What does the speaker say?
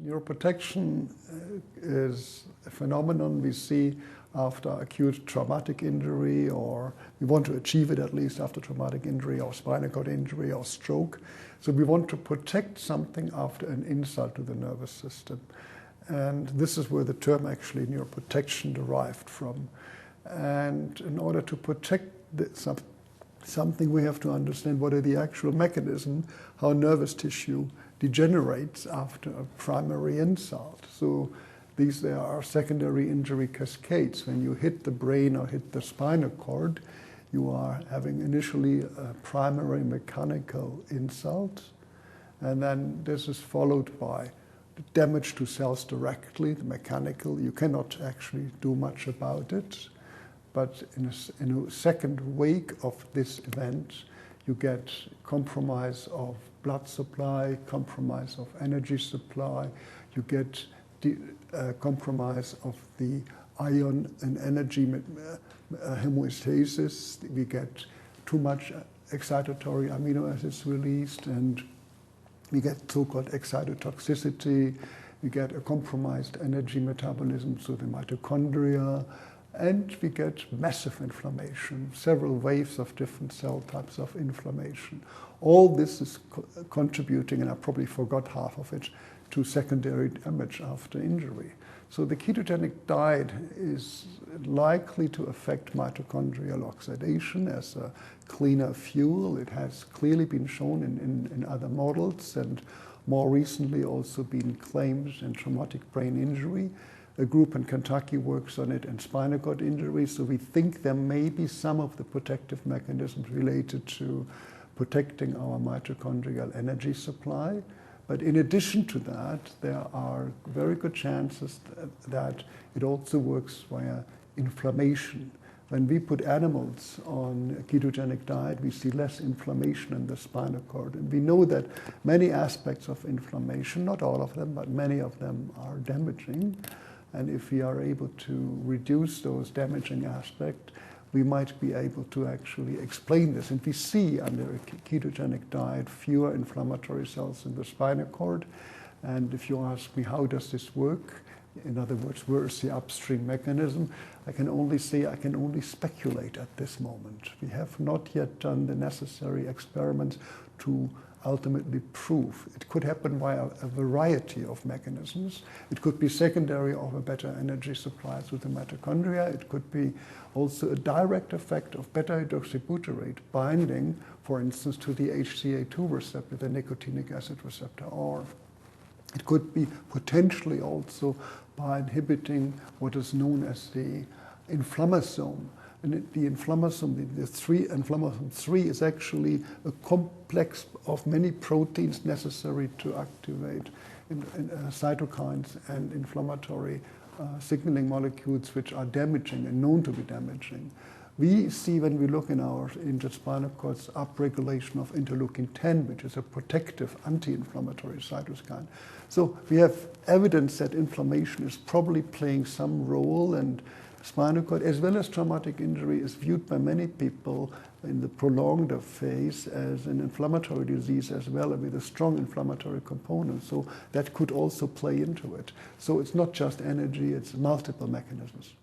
Neuroprotection is a phenomenon we see after acute traumatic injury, or we want to achieve it at least after traumatic injury or spinal cord injury or stroke. So we want to protect something after an insult to the nervous system. And this is where the term actually neuroprotection derived from. And in order to protect something, we have to understand what are the actual mechanisms, how nervous tissue degenerates after a primary insult. So there are secondary injury cascades. When you hit the brain or hit the spinal cord, you are having initially a primary mechanical insult, and then this is followed by damage to cells directly, the mechanical. You cannot actually do much about it, but in a second wake of this event, you get compromise of blood supply, compromise of energy supply, you get compromise of the ion and energy homeostasis. We get too much excitatory amino acids released, and we get so-called excitotoxicity. We get a compromised energy metabolism through the mitochondria, and we get massive inflammation, several waves of different cell types of inflammation. All this is contributing, and I probably forgot half of it, to secondary damage after injury. So the ketogenic diet is likely to affect mitochondrial oxidation as a cleaner fuel. It has clearly been shown in other models, and more recently also been claimed in traumatic brain injury. A group in Kentucky works on it in spinal cord injury, so we think there may be some of the protective mechanisms related to protecting our mitochondrial energy supply. But in addition to that, there are very good chances that it also works via inflammation. When we put animals on a ketogenic diet, we see less inflammation in the spinal cord. And we know that many aspects of inflammation, not all of them, but many of them are damaging. And if we are able to reduce those damaging aspects, we might be able to actually explain this. And we see under a ketogenic diet fewer inflammatory cells in the spinal cord. And if you ask me, how does this work? In other words, where is the upstream mechanism? I can only say, I can only speculate at this moment. We have not yet done the necessary experiments to ultimately prove. It could happen via a variety of mechanisms. It could be secondary of a better energy supply through the mitochondria. It could be also a direct effect of beta-hydroxybutyrate binding, for instance, to the HCA2 receptor, the nicotinic acid receptor, or it could be potentially also by inhibiting what is known as the inflammasome. And the inflammasome, inflammasome 3 is actually a complex of many proteins necessary to activate cytokines and inflammatory signaling molecules which are damaging and known to be damaging. We see when we look in our injured spinal cords upregulation of interleukin-10, which is a protective anti-inflammatory cytokine. So we have evidence that inflammation is probably playing some role, and spinal cord, as well as traumatic injury, is viewed by many people in the prolonged phase as an inflammatory disease as well, with a strong inflammatory component. So that could also play into it. So it's not just energy, it's multiple mechanisms.